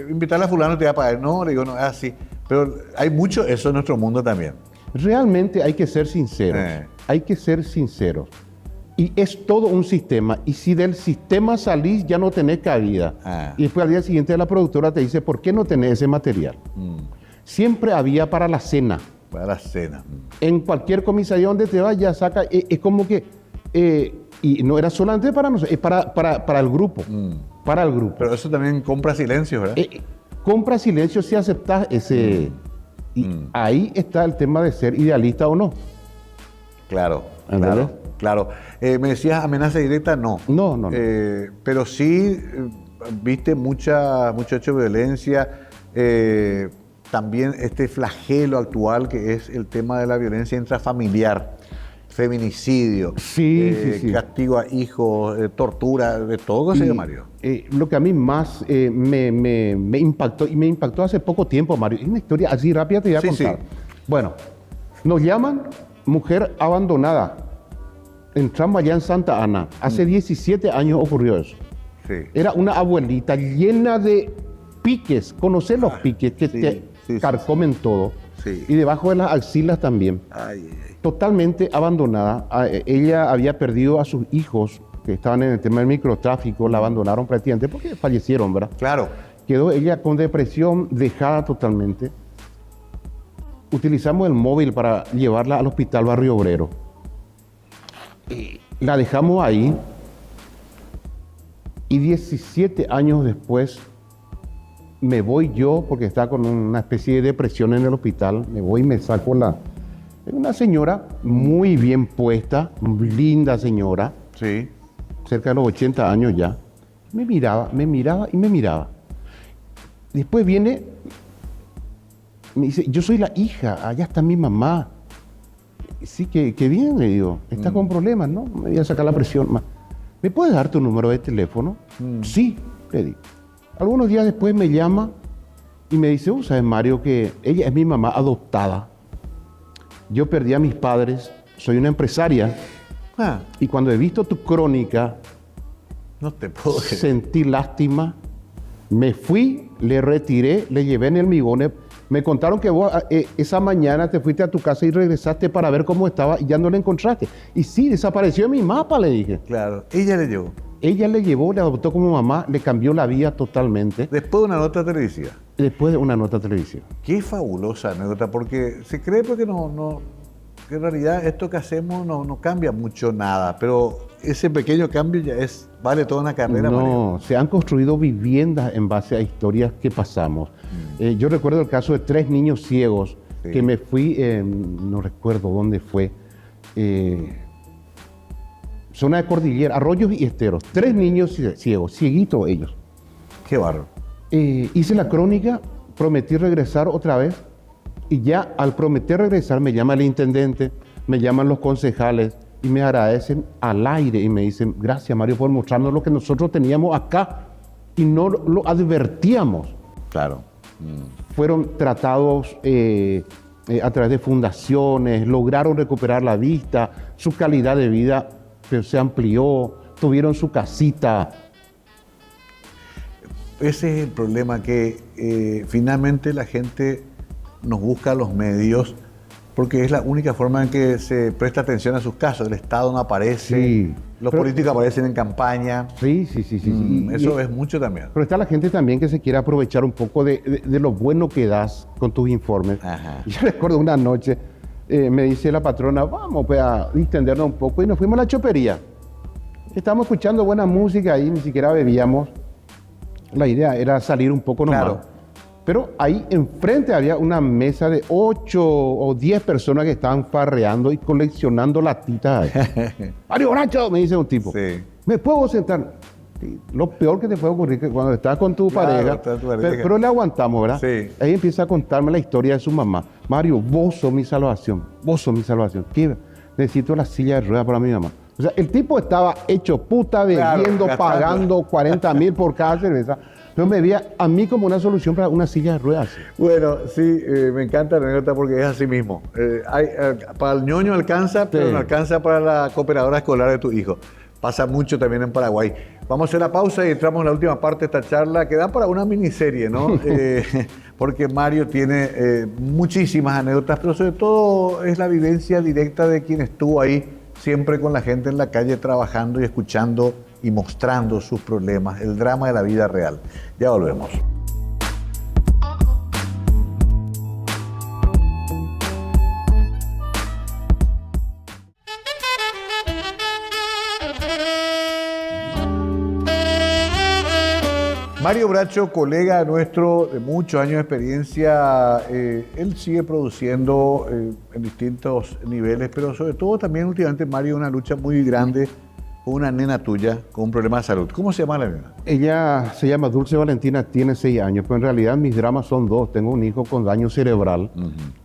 invitarle a fulano te va a pagar. No, le digo, no, es así. Pero hay mucho eso en nuestro mundo también. Realmente hay que ser sinceros. Hay que ser sinceros. Y es todo un sistema. Y si del sistema salís, ya no tenés cabida. Y después al día siguiente la productora te dice, ¿por qué no tenés ese material? Siempre había para la cena. Para la cena. En cualquier comisaría donde te vayas, saca. Es como que... y no era solamente para nosotros, es para el grupo. Para el grupo. Pero eso también compra silencio, ¿verdad? Compra silencio si aceptas ese... Y ahí está el tema de ser idealista o no. Claro, ¿Entendés? claro. Me decías amenaza directa, no. No. Pero sí viste mucho hecho de violencia. También este flagelo actual que es el tema de la violencia intrafamiliar, feminicidio, Sí. castigo a hijos, tortura, de todo eso, Mario. Lo que a mí más me impactó, y me impactó hace poco tiempo, Mario, es una historia así rápida, te voy a contar. Sí. Bueno, nos llaman mujer abandonada. Entramos allá en Santa Ana. Hace 17 años ocurrió eso. Sí. Era una abuelita llena de piques. ¿Conocés los piques que te carcomen todo? Sí. Y debajo de las axilas también. Ay. Totalmente abandonada. Ella había perdido a sus hijos que estaban en el tema del microtráfico, la abandonaron prácticamente porque fallecieron, ¿verdad? Claro. Quedó ella con depresión, dejada totalmente. Utilizamos el móvil para llevarla al hospital Barrio Obrero. La dejamos ahí y 17 años después me voy yo, porque está con una especie de depresión en el hospital, me voy y me saco una señora muy bien puesta, linda señora, Sí. cerca de los 80 años ya. Me miraba y me miraba. Después viene, me dice, yo soy la hija, allá está mi mamá. Sí, que bien, le digo, está con problemas, ¿no? Me voy a sacar la presión. ¿Me puedes dar tu número de teléfono? Sí, le digo. Algunos días después me llama y me dice, ¿sabes, Mario, que ella es mi mamá adoptada? Yo perdí a mis padres, soy una empresaria Y cuando he visto tu crónica, No te puedo creer. sentí lástima, me fui, le retiré, le llevé en el Migones. Me contaron que vos esa mañana te fuiste a tu casa y regresaste para ver cómo estaba y ya no la encontraste. Y sí, desapareció en mi mapa, le dije. Claro, ella le llevó. Ella le llevó, le adoptó como mamá, le cambió la vida totalmente Después de una nota televisiva. después de una nota televisiva. Qué fabulosa anécdota, porque se cree porque que en realidad esto que hacemos no cambia mucho nada, pero ese pequeño cambio ya vale toda una carrera. Mario. No, se han construido viviendas en base a historias que pasamos. Yo recuerdo el caso de 3 niños ciegos Sí. que me fui, no recuerdo dónde fue, zona de cordillera, Arroyos y Esteros. 3 niños ciegos, cieguitos ellos. Qué barro. Hice la crónica, prometí regresar otra vez y ya al prometer regresar me llama el intendente, me llaman los concejales y me agradecen al aire y me dicen, gracias Mario por mostrarnos lo que nosotros teníamos acá y no lo advertíamos. Claro. Fueron tratados a través de fundaciones, lograron recuperar la vista, su calidad de vida se amplió, tuvieron su casita. Ese es el problema, que finalmente la gente nos busca los medios porque es la única forma en que se presta atención a sus casos. El Estado no aparece, Sí, los pero- políticos aparecen en campaña. Sí. Eso es mucho también. Pero está la gente también que se quiere aprovechar un poco de lo bueno que das con tus informes. Ajá. Yo recuerdo una noche, me dice la patrona, vamos pues, a distendernos un poco y nos fuimos a la chopería. Estábamos escuchando buena música ahí, ni siquiera bebíamos. La idea era salir un poco nomás. Claro. Pero ahí enfrente había una mesa de 8 o 10 personas que estaban farreando y coleccionando latitas ahí. ¡Mario Bracho! Me dice un tipo. Sí. ¿Me puedo sentar? Sí, lo peor que te puede ocurrir es que cuando estás con tu Claro, pareja, está tu pareja. pero le aguantamos, ¿verdad? Sí. Ahí empieza a contarme la historia de su mamá. Mario, vos sos mi salvación. Vos sos mi salvación. ¿Qué? Necesito la silla de ruedas para mi mamá. O sea, el tipo estaba hecho puta, Claro, bebiendo, gastando. pagando 40,000 por cada cerveza. Pero me veía a mí como una solución para una silla de ruedas. Bueno, sí, me encanta la anécdota porque es así mismo. Para el ñoño alcanza, pero Sí. no alcanza para la cooperadora escolar de tu hijo. Pasa mucho también en Paraguay. Vamos a hacer la pausa y entramos en la última parte de esta charla que da para una miniserie, ¿no? Porque Mario tiene muchísimas anécdotas, pero sobre todo es la vivencia directa de quien estuvo ahí siempre con la gente en la calle trabajando y escuchando y mostrando sus problemas, el drama de la vida real. Ya volvemos. Mario Bracho, colega nuestro de muchos años de experiencia, él sigue produciendo en distintos niveles, pero sobre todo también últimamente Mario una lucha muy grande con una nena tuya con un problema de salud. ¿Cómo se llama la nena? Ella se llama Dulce Valentina, tiene 6 años, pero en realidad mis dramas son 2. Tengo un hijo con daño cerebral.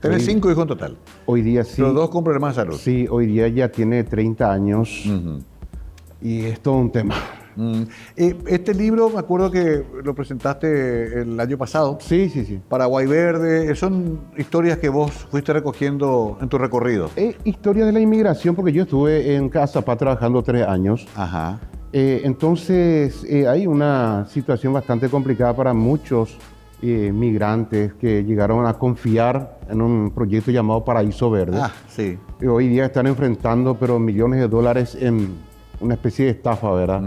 Tienes Hoy- 5 hijos en total, Hoy día sí. los dos con problemas de salud. Sí, hoy día ya tiene 30 años y es todo un tema. Este libro, me acuerdo que lo presentaste el año pasado, Sí. Paraguay Verde, son historias que vos fuiste recogiendo en tu recorrido. Historia de la inmigración, porque yo estuve en Cazapá trabajando 3 años. Ajá. Entonces, hay una situación bastante complicada para muchos migrantes que llegaron a confiar en un proyecto llamado Paraíso Verde. Ah, sí. Y hoy día están enfrentando pero millones de dólares en una especie de estafa, ¿verdad?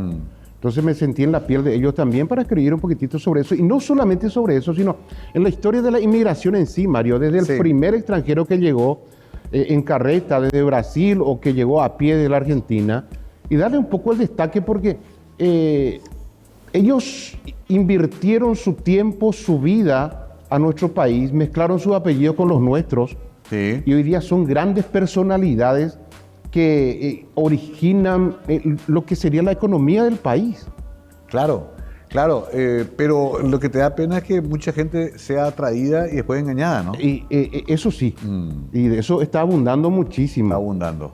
Entonces me sentí en la piel de ellos también para escribir un poquitito sobre eso. Y no solamente sobre eso, sino en la historia de la inmigración en sí, Mario. Desde el Sí. primer extranjero que llegó en carreta desde Brasil o que llegó a pie de la Argentina. Y darle un poco el destaque porque ellos invirtieron su tiempo, su vida a nuestro país, mezclaron sus apellidos con los nuestros. Sí. Y hoy día son grandes personalidades que originan lo que sería la economía del país. Claro, pero lo que te da pena es que mucha gente sea atraída y después engañada, ¿no? Y eso sí, y de eso está abundando muchísimo. Está abundando.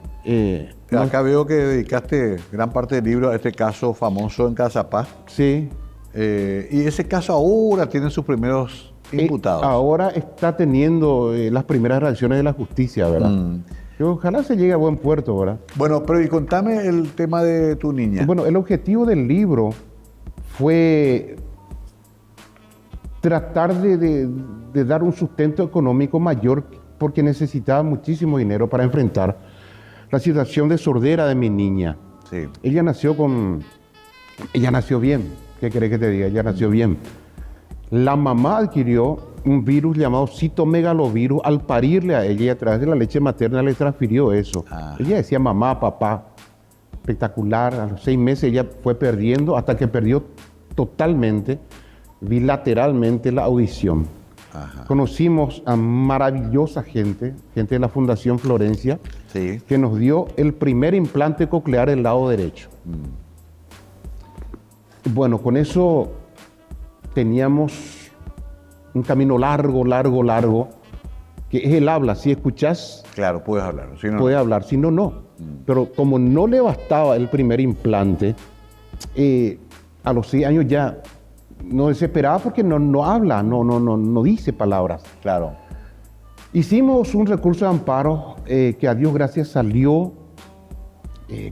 No- Acá veo que dedicaste gran parte del libro a este caso famoso en Cazapá. sí. Y ese caso ahora tiene sus primeros imputados. Ahora está teniendo las primeras reacciones de la justicia, ¿verdad? Que ojalá se llegue a buen puerto, ¿verdad? Bueno, pero y contame el tema de tu niña. Bueno, el objetivo del libro fue tratar de dar un sustento económico mayor porque necesitaba muchísimo dinero para enfrentar la situación de sordera de mi niña. Sí. Ella nació bien. ¿Qué querés que te diga? Ella nació bien. La mamá adquirió un virus llamado citomegalovirus al parirle a ella y a través de la leche materna le transfirió eso. Ah. Ella decía mamá, papá. Espectacular. A los 6 meses ella fue perdiendo hasta que perdió totalmente, bilateralmente la audición. Ajá. Conocimos a maravillosa gente de la Fundación Florencia, Sí. que nos dio el primer implante coclear del lado derecho. Bueno, con eso teníamos un camino largo, que es el habla. Si escuchás, Claro, puedes hablar. Si no, puede hablar, si no, no. Pero como no le bastaba el primer implante, a los 6 años ya no desesperaba porque no habla, no dice palabras. Claro. Hicimos un recurso de amparo que a Dios gracias salió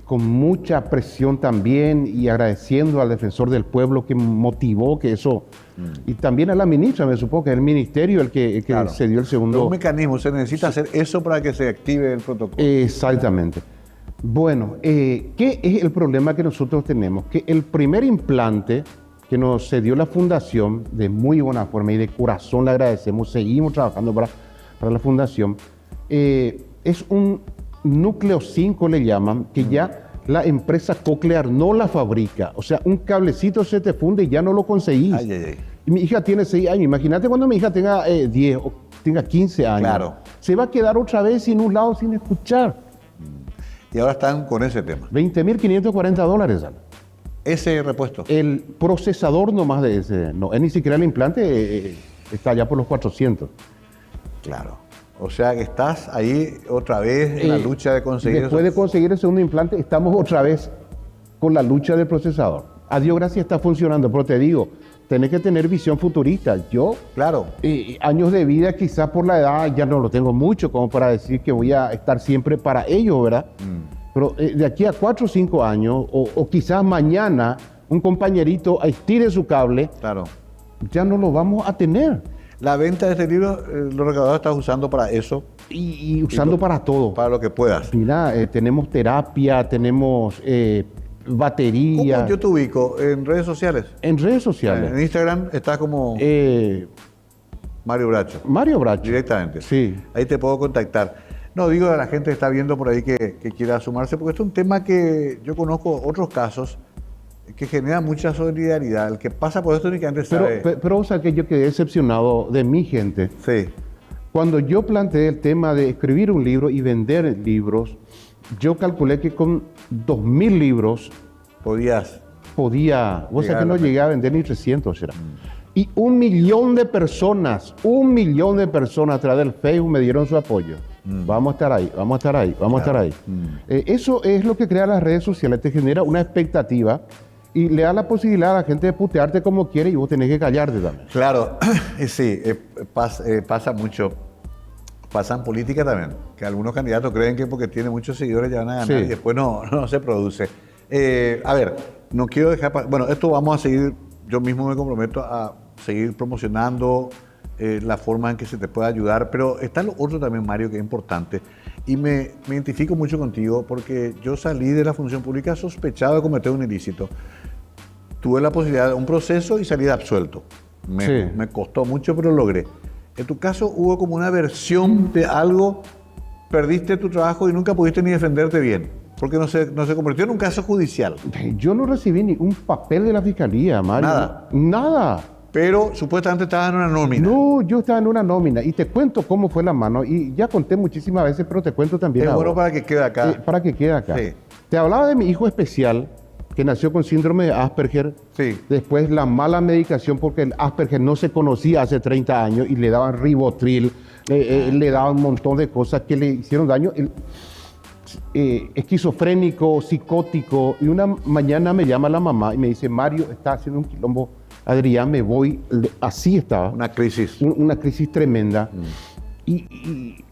con mucha presión también y agradeciendo al defensor del pueblo que motivó que eso, y también a la ministra, me supongo que es el ministerio el que Claro. se dio el segundo. Un mecanismo, se necesita hacer eso para que se active el protocolo. Exactamente. Bueno, ¿qué es el problema que nosotros tenemos? Que el primer implante que nos cedió la fundación, de muy buena forma y de corazón le agradecemos, seguimos trabajando para la fundación, es un núcleo 5 le llaman, que ya la empresa Cochlear no la fabrica. O sea, un cablecito se te funde y ya no lo conseguís. Ay, ay, ay. Y mi hija tiene 6 años. Imagínate cuando mi hija tenga 10 o tenga 15 años. Claro. Se va a quedar otra vez sin un lado sin escuchar. Y ahora están con ese tema. $20.540, Ana. Ese repuesto. El procesador nomás de ese, no es ni siquiera el implante, está ya por los 400. Claro. O sea que estás ahí otra vez en la lucha de conseguir Después eso. de conseguir el segundo implante, estamos otra vez con la lucha del procesador. A Dios gracias está funcionando, pero te digo, tenés que tener visión futurista. Yo, Claro. años de vida, quizás por la edad, ya no lo tengo mucho como para decir que voy a estar siempre para ellos, ¿verdad? Pero de aquí a 4 o 5 años, o quizás mañana, un compañerito estire su cable, Claro. ya no lo vamos a tener. La venta de este libro, los recaudadores estás usando para eso, Y usando para todo. para lo que puedas. Mira, tenemos terapia, tenemos batería. ¿Cómo yo te ubico? ¿En redes sociales? En redes sociales. En Instagram estás como Mario Bracho. Mario Bracho. Directamente. Sí. Ahí te puedo contactar. No, digo a la gente que está viendo por ahí que quiera sumarse, porque esto es un tema que yo conozco otros casos que generan mucha solidaridad. El que pasa por esto únicamente sabe. Pero o sea que yo quedé decepcionado de mi gente. Sí, Cuando yo planteé el tema de escribir un libro y vender libros, yo calculé que con 2.000 libros podías. podía, o sea Llegar que a no la llegué a vender ni 300 era. Y 1 millón de personas, a través del Facebook me dieron su apoyo. Vamos a estar ahí, vamos a estar ahí, vamos a estar ahí. Eso es lo que crea las redes sociales, te genera una expectativa y le da la posibilidad a la gente de putearte como quiere y vos tenés que callarte también. Claro, sí, pasa mucho. Pasa en política también, que algunos candidatos creen que porque tienen muchos seguidores ya van a ganar Sí. y después no se produce. A ver, no quiero dejar... Bueno, esto vamos a seguir, yo mismo me comprometo a seguir promocionando la forma en que se te puede ayudar, pero está lo otro también, Mario, que es importante. Y me identifico mucho contigo porque yo salí de la función pública sospechado de cometer un ilícito. Tuve la posibilidad de un proceso y salí absuelto. Sí. Me costó mucho, pero logré. En tu caso hubo como una versión de algo, perdiste tu trabajo y nunca pudiste ni defenderte bien, porque no se convirtió en un caso judicial. Yo no recibí ni un papel de la fiscalía, Mario. Nada. Nada. Pero supuestamente estabas en una nómina. No, yo estaba en una nómina y te cuento cómo fue la mano y ya conté muchísimas veces, pero te cuento también Es ahora. bueno para que quede acá. Para que quede acá. Sí. Te hablaba de mi hijo especial que nació con síndrome de Asperger. Sí. Después la mala medicación porque el Asperger no se conocía hace 30 años y le daban Rivotril, le daban un montón de cosas que le hicieron daño. Esquizofrénico, psicótico. Y una mañana me llama la mamá y me dice, Mario, está haciendo un quilombo. Adrián, me voy. Así estaba. Una crisis. Una crisis tremenda. Y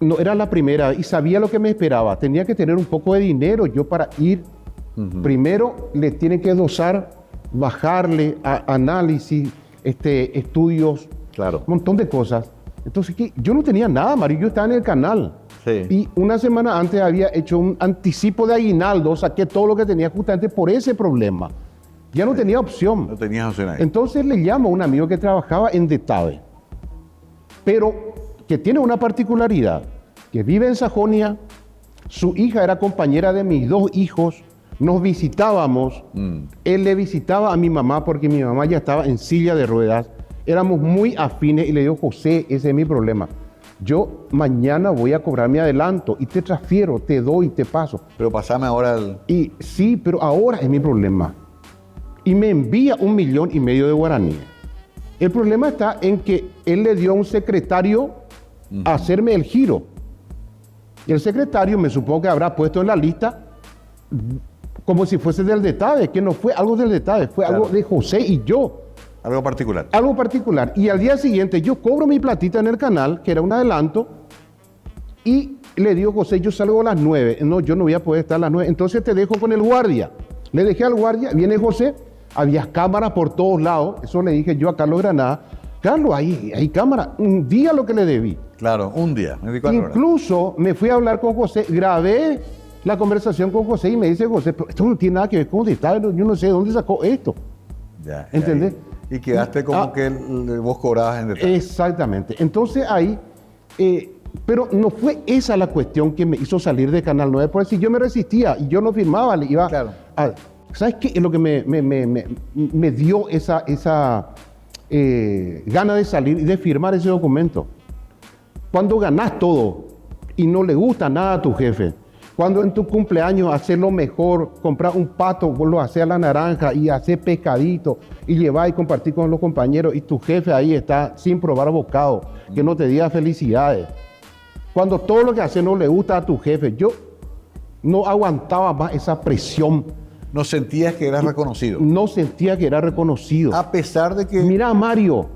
no era la primera y sabía lo que me esperaba. Tenía que tener un poco de dinero yo para ir. Primero le tienen que dosar, bajarle a análisis, estudios, Claro. un montón de cosas. Entonces, ¿qué? Yo no tenía nada, Mario, yo estaba en el canal. Sí. Y una semana antes había hecho un anticipo de aguinaldo, saqué todo lo que tenía justamente por ese problema. Ya no tenía opción. No tenías opción ahí. Entonces le llamo a un amigo que trabajaba en Detave, pero que tiene una particularidad, que vive en Sajonia, su hija era compañera de mis 2 hijos, nos visitábamos, él le visitaba a mi mamá porque mi mamá ya estaba en silla de ruedas, éramos muy afines y le digo, José, ese es mi problema. Yo mañana voy a cobrar mi adelanto y te transfiero, te doy, te paso. Pero pasame ahora el... Y sí, pero ahora es mi problema. Y me envía 1,5 millones de guaraníes. El problema está en que él le dio a un secretario a hacerme el giro. Y el secretario me supongo que habrá puesto en la lista como si fuese del Detave, que no fue algo del Detave, fue algo de José y yo. Algo particular. Algo particular. Y al día siguiente yo cobro mi platita en el canal, que era un adelanto, y le digo, José, yo salgo a las 9. No, yo no voy a poder estar a las 9. Entonces te dejo con el guardia. Le dejé al guardia, viene José, había cámaras por todos lados. Eso le dije yo a Carlos Granada. Carlos, hay cámara. Un día lo que le debí. Claro, un día, 24 horas. Incluso me fui a hablar con José, grabé la conversación con José y me dice, José, pero esto no tiene nada que ver con Detave, yo no sé de dónde sacó esto. Ya, ¿Entendés? Y quedaste como que vos cobrabas en Detave. Exactamente. Entonces ahí, pero no fue esa la cuestión que me hizo salir de Canal 9, porque si yo me resistía y yo no firmaba, le iba Claro. ¿Sabes qué es lo que me dio esa gana de salir y de firmar ese documento? Cuando ganás todo y no le gusta nada a tu jefe, cuando en tu cumpleaños haces lo mejor, comprar un pato, vos lo haces a la naranja y haces pescadito y llevás y compartís con los compañeros y tu jefe ahí está sin probar bocado, que no te diga felicidades. Cuando todo lo que haces no le gusta a tu jefe, yo no aguantaba más esa presión. No sentías que eras reconocido. No sentía que era reconocido. A pesar de que... Mira, Mario,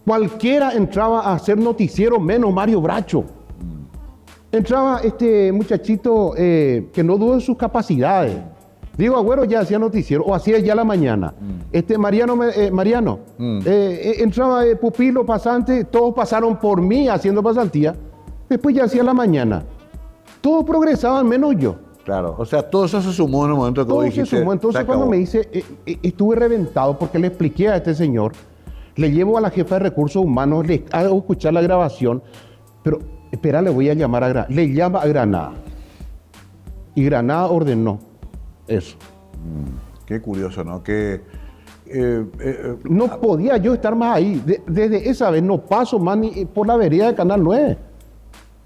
cualquiera entraba a hacer noticiero menos Mario Bracho. Entraba este muchachito que no duda en sus capacidades. Diego Agüero ya hacía noticiero, o hacía ya la mañana. Mariano, entraba pupilo, pasante, todos pasaron por mí haciendo pasantía. Después ya hacía la mañana. Todos progresaban menos yo. Claro, o sea, todo eso se sumó en el momento que Todo vos se dijiste... sumó. Entonces cuando me dice, estuve reventado porque le expliqué a este señor, le llevo a la jefa de recursos humanos, le hago escuchar la grabación, pero espera, le voy a llamar a Granada. Le llama a Granada. Y Granada ordenó eso. Qué curioso, ¿no? Que... No podía yo estar más ahí. Desde esa vez no paso más ni por la vereda de Canal 9.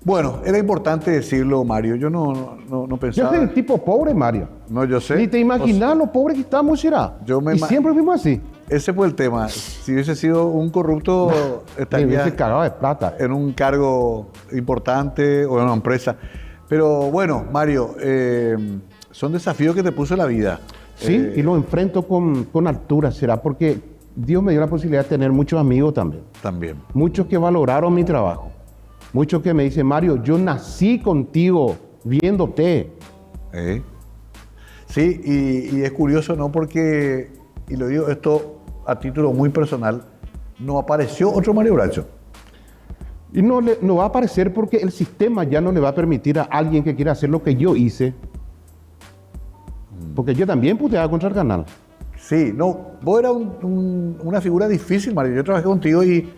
Bueno, era importante decirlo, Mario. Yo no Yo pensaba... soy el tipo pobre, Mario. No, yo sé. Ni te imaginas lo pobre que estamos, será. Y siempre fuimos así. Ese fue el tema. Si hubiese sido un corrupto, Me estaría hubiese cagado de plata. en un cargo importante o en una empresa. Pero bueno, Mario, son desafíos que te puso la vida. Sí, y lo enfrento con altura, será porque Dios me dio la posibilidad de tener muchos amigos también. También. Muchos que valoraron mi trabajo. Muchos que me dicen, Mario, yo nací contigo viéndote. Sí, y es curioso, ¿no? Porque, y lo digo esto a título muy personal, no apareció otro Mario Bracho. Y no va a aparecer porque el sistema ya no le va a permitir a alguien que quiera hacer lo que yo hice. Porque yo también puteaba contra el canal. Sí, no, vos eras una figura difícil, Mario. Yo trabajé contigo y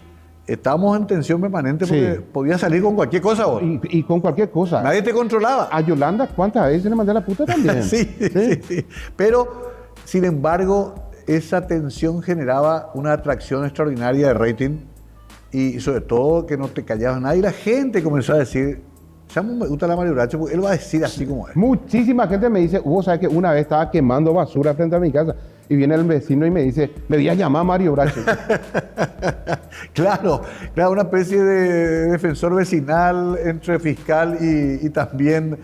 estábamos en tensión permanente porque Sí. podías salir con cualquier cosa vos. Y con cualquier cosa. Nadie te controlaba. A Yolanda, ¿cuántas veces le mandé a la puta también? Sí. Pero, sin embargo, esa tensión generaba una atracción extraordinaria de rating y sobre todo que no te callabas nada. Y la gente comenzó a decir, Samu me gusta la Mario Bracho porque él va a decir así como es. Muchísima gente me dice, vos sabés que una vez estaba quemando basura frente a mi casa y viene el vecino y me dice, me voy a llamar Mario Bracho. Claro, una especie de defensor vecinal entre fiscal y también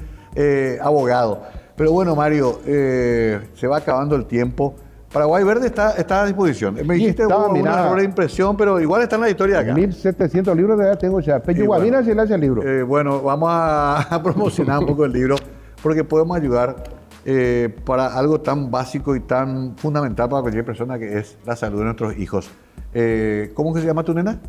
abogado. Pero bueno, Mario, se va acabando el tiempo. Paraguay Verde está a disposición. Me dijiste que hubo un error de impresión, pero igual está en la historia acá. 1.700 libros ya tengo ya. Pello Guavina se le hace el libro. Bueno, vamos a promocionar un poco el libro porque podemos ayudar para algo tan básico y tan fundamental para cualquier persona que es la salud de nuestros hijos. ¿Cómo que se llama tu nena?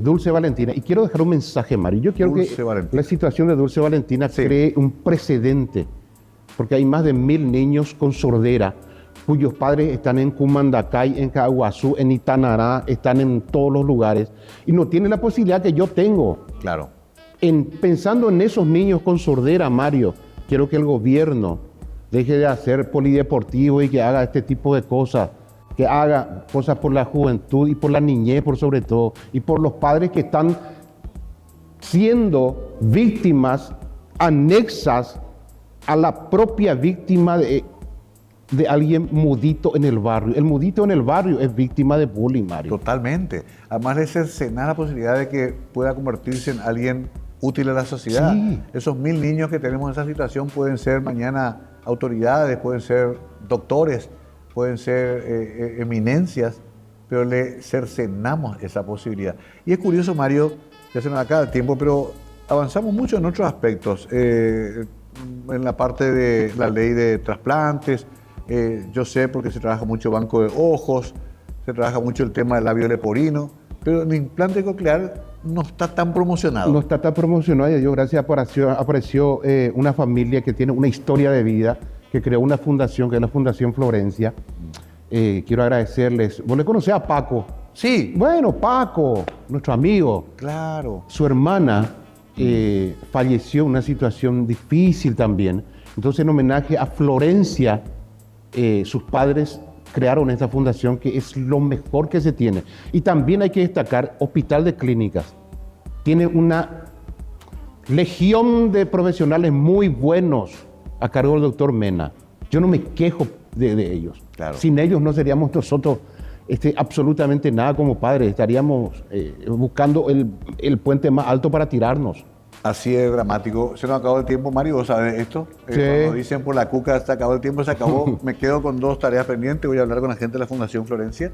Dulce Valentina. Y quiero dejar un mensaje, Mario. Yo quiero Dulce que Valentina. la situación de Dulce Valentina cree un precedente, porque hay más de 1.000 niños con sordera cuyos padres están en Cumandacay, en Caguazú, en Itanará, están en todos los lugares y no tienen la posibilidad que yo tengo. Claro. Pensando en esos niños con sordera, Mario, quiero que el gobierno deje de hacer polideportivo y que haga este tipo de cosas, que haga cosas por la juventud y por la niñez, por sobre todo, y por los padres que están siendo víctimas anexas a la propia víctima de alguien mudito en el barrio. El mudito en el barrio es víctima de bullying, Mario. Totalmente. Además de cercenar la posibilidad de que pueda convertirse en alguien útil a la sociedad. Sí. Esos 1.000 niños que tenemos en esa situación pueden ser mañana autoridades, pueden ser doctores, pueden ser eminencias, pero le cercenamos esa posibilidad. Y es curioso, Mario, ya se nos acaba el tiempo, pero avanzamos mucho en otros aspectos. En la parte de la ley de trasplantes, yo sé porque se trabaja mucho banco de ojos, se trabaja mucho el tema del labio leporino, pero el implante coclear no está tan promocionado. No está tan promocionado, y a Dios gracias apareció una familia que tiene una historia de vida, que creó una fundación, que es la Fundación Florencia. Quiero agradecerles. ¿Vos le conocés a Paco? Sí. Bueno, Paco, nuestro amigo. Claro. Su hermana falleció en una situación difícil también. Entonces, en homenaje a Florencia, sus padres crearon esta fundación que es lo mejor que se tiene. Y también hay que destacar Hospital de Clínicas. Tiene una legión de profesionales muy buenos a cargo del doctor Mena. Yo no me quejo de ellos. Claro. Sin ellos no seríamos nosotros absolutamente nada como padres. Estaríamos buscando el puente más alto para tirarnos. Así es dramático. Se nos acabó el tiempo, Mario, ¿vos sabés esto? Sí. Cuando dicen por la cuca, se acabó el tiempo, se acabó. Me quedo con 2 tareas pendientes. Voy a hablar con la gente de la Fundación Florencia.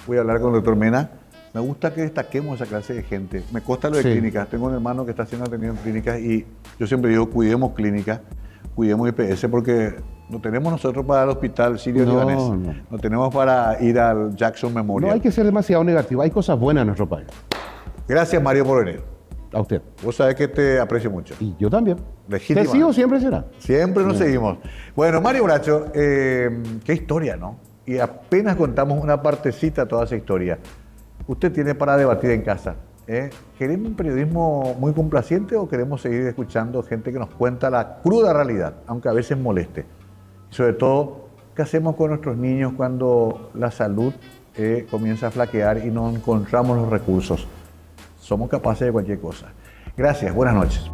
Voy a hablar con el doctor Mena. Me gusta que destaquemos esa clase de gente. Me consta lo de clínicas. Tengo un hermano que está haciendo atendido en clínicas y yo siempre digo, cuidemos clínicas, cuidemos IPS, porque no tenemos nosotros para el hospital sirio-libanés. No tenemos para ir al Jackson Memorial. No hay que ser demasiado negativo. Hay cosas buenas en nuestro país. Gracias, Mario, por venir. A usted. Vos sabés que te aprecio mucho. Y yo también. Legítimamente. Te sigo, siempre será. Siempre nos seguimos. Bueno, Mario Bracho, qué historia, ¿no? Y apenas contamos una partecita de toda esa historia. Usted tiene para debatir en casa. ¿Queremos un periodismo muy complaciente o queremos seguir escuchando gente que nos cuenta la cruda realidad, aunque a veces moleste? Y sobre todo, ¿qué hacemos con nuestros niños cuando la salud comienza a flaquear y no encontramos los recursos? Somos capaces de cualquier cosa. Gracias, buenas noches.